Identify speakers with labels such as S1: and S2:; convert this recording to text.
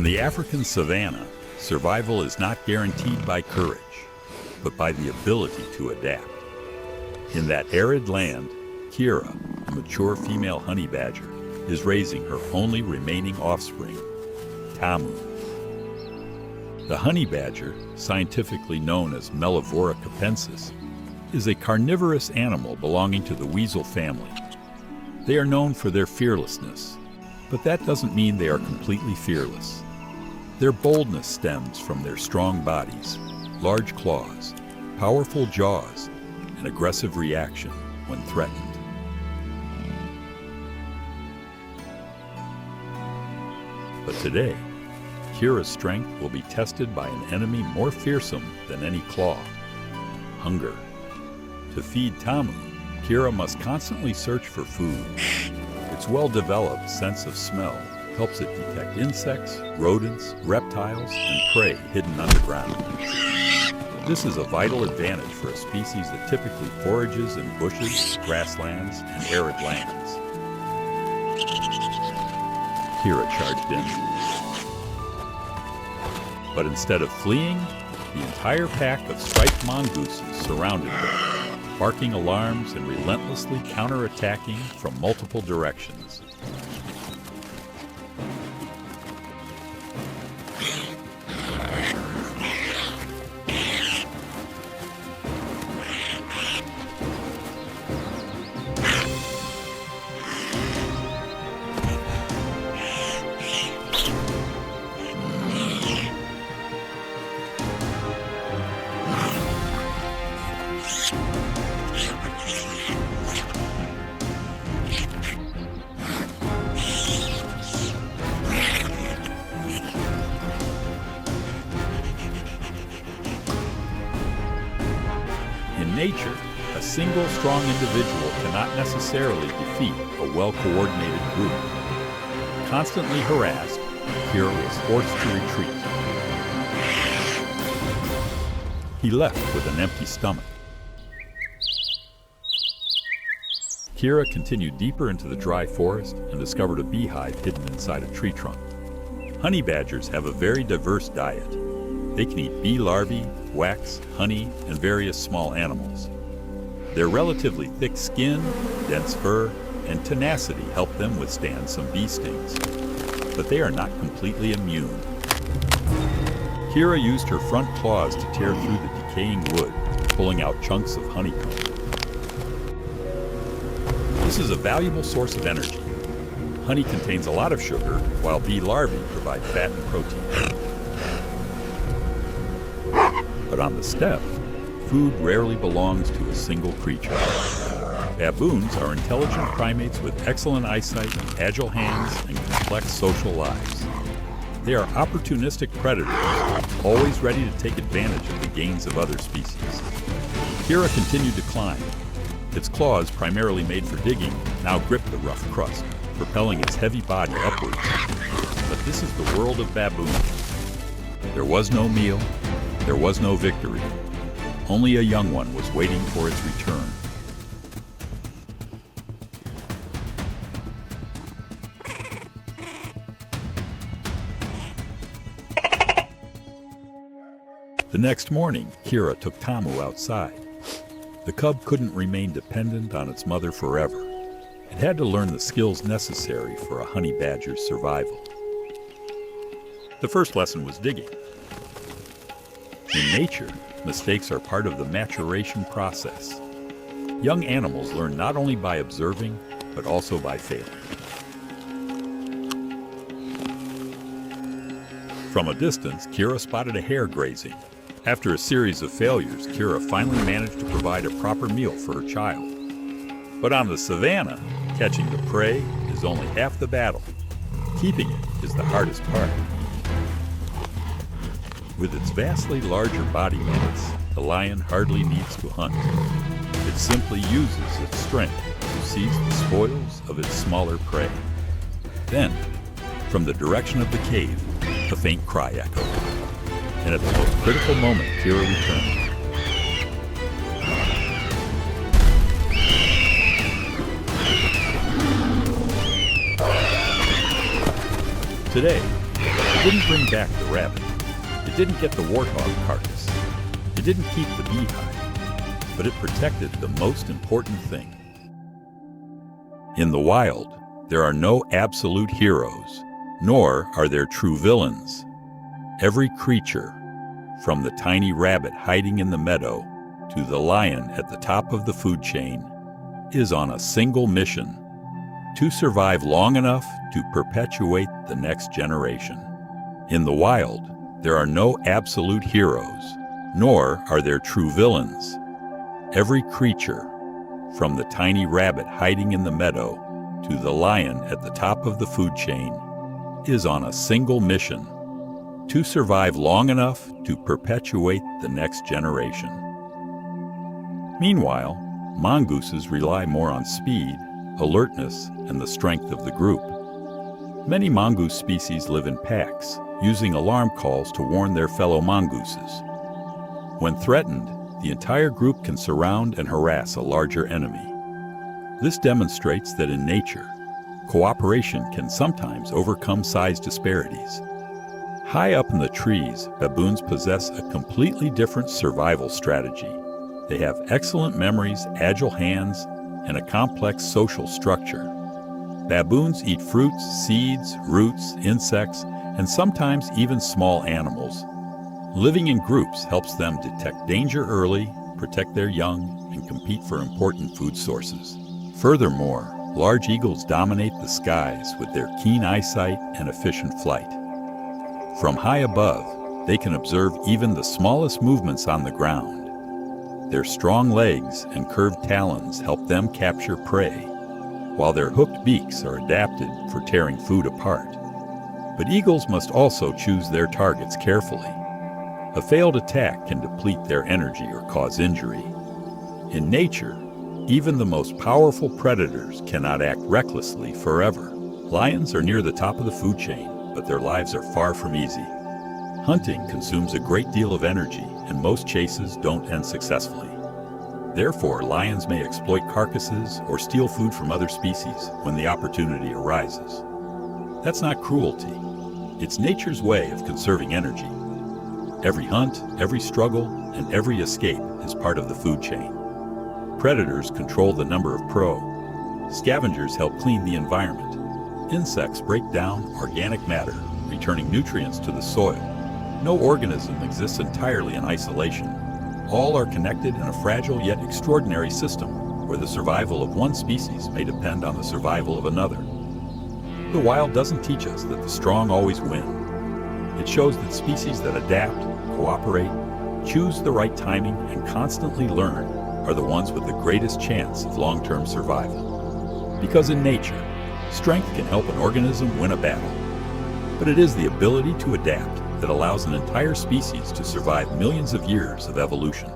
S1: On the African savanna, survival is not guaranteed by courage, but by the ability to adapt. In that arid land, Kira, a mature female honey badger, is raising her only remaining offspring, Tamu. The honey badger, scientifically known as Mellivora capensis, is a carnivorous animal belonging to the weasel family. They are known for their fearlessness, but that doesn't mean they are completely fearless. Their boldness stems from their strong bodies, large claws, powerful jaws, and aggressive reaction when threatened. But today, Kira's strength will be tested by an enemy more fearsome than any claw: hunger. To feed Tamu, Kira must constantly search for food. Its well-developed sense of smell helps it detect insects, rodents, reptiles, and prey hidden underground. This is a vital advantage for a species that typically forages in bushes, grasslands, and arid lands. Kira charged in. But instead of fleeing, the entire pack of striped mongooses surrounded her, barking alarms and relentlessly counterattacking from multiple directions. In nature, a single strong individual cannot necessarily defeat a well-coordinated group. Constantly harassed, Kira was forced to retreat. He left with an empty stomach. Kira continued deeper into the dry forest and discovered a beehive hidden inside a tree trunk. Honey badgers have a very diverse diet. They can eat bee larvae, wax, honey, and various small animals. Their relatively thick skin, dense fur, and tenacity help them withstand some bee stings. But they are not completely immune. Kira used her front claws to tear through the decaying wood, pulling out chunks of honeycomb. This is a valuable source of energy. Honey contains a lot of sugar, while bee larvae provide fat and protein. But on the steppe, food rarely belongs to a single creature. Baboons are intelligent primates with excellent eyesight, agile hands, and complex social lives. They are opportunistic predators, always ready to take advantage of the gains of other species. Kira continued to climb. Its claws, primarily made for digging, now gripped the rough crust, propelling its heavy body upwards. But this is the world of baboons. There was no meal. There was no victory. Only a young one was waiting for its return. The next morning, Kira took Tamu outside. The cub couldn't remain dependent on its mother forever. It had to learn the skills necessary for a honey badger's survival. The first lesson was digging. In nature, mistakes are part of the maturation process. Young animals learn not only by observing, but also by failing. From a distance, Kira spotted a hare grazing. After a series of failures, Kira finally managed to provide a proper meal for her child. But on the savanna, catching the prey is only half the battle. Keeping it is the hardest part. With its vastly larger body mass, the lion hardly needs to hunt. It simply uses its strength to seize the spoils of its smaller prey. Then, from the direction of the cave, a faint cry echoed. And at the most critical moment, Kira returned. Today, It didn't bring back the rabbit. It didn't get the warthog carcass. It didn't keep the beehive. But it protected the most important thing. In the wild, there are no absolute heroes, nor are there true villains. Every creature, from the tiny rabbit hiding in the meadow to the lion at the top of the food chain, is on a single mission: to survive long enough to perpetuate the next generation. In the wild, there are no absolute heroes, nor are there true villains. Every creature, from the tiny rabbit hiding in the meadow to the lion at the top of the food chain, is on a single mission: to survive long enough to perpetuate the next generation. Meanwhile, mongooses rely more on speed, alertness, and the strength of the group. Many mongoose species live in packs, using alarm calls to warn their fellow mongooses. When threatened, the entire group can surround and harass a larger enemy. This demonstrates that in nature, cooperation can sometimes overcome size disparities. High up in the trees, baboons possess a completely different survival strategy. They have excellent memories, agile hands, and a complex social structure. Baboons eat fruits, seeds, roots, insects, and sometimes even small animals. Living in groups helps them detect danger early, protect their young, and compete for important food sources. Furthermore, large eagles dominate the skies with their keen eyesight and efficient flight. From high above, they can observe even the smallest movements on the ground. Their strong legs and curved talons help them capture prey, while their hooked beaks are adapted for tearing food apart. But eagles must also choose their targets carefully. A failed attack can deplete their energy or cause injury. In nature, even the most powerful predators cannot act recklessly forever. Lions are near the top of the food chain, but their lives are far from easy. Hunting consumes a great deal of energy, and most chases don't end successfully. Therefore, lions may exploit carcasses or steal food from other species when the opportunity arises. That's not cruelty. It's nature's way of conserving energy. Every hunt, every struggle, and every escape is part of the food chain. Predators control the number of proe. Scavengers help clean the environment. Insects break down organic matter, returning nutrients to the soil. No organism exists entirely in isolation. All are connected in a fragile yet extraordinary system, where the survival of one species may depend on the survival of another. The wild doesn't teach us that the strong always win. It shows that species that adapt, cooperate, choose the right timing, and constantly learn are the ones with the greatest chance of long-term survival. Because in nature, strength can help an organism win a battle. But it is the ability to adapt that allows an entire species to survive millions of years of evolution.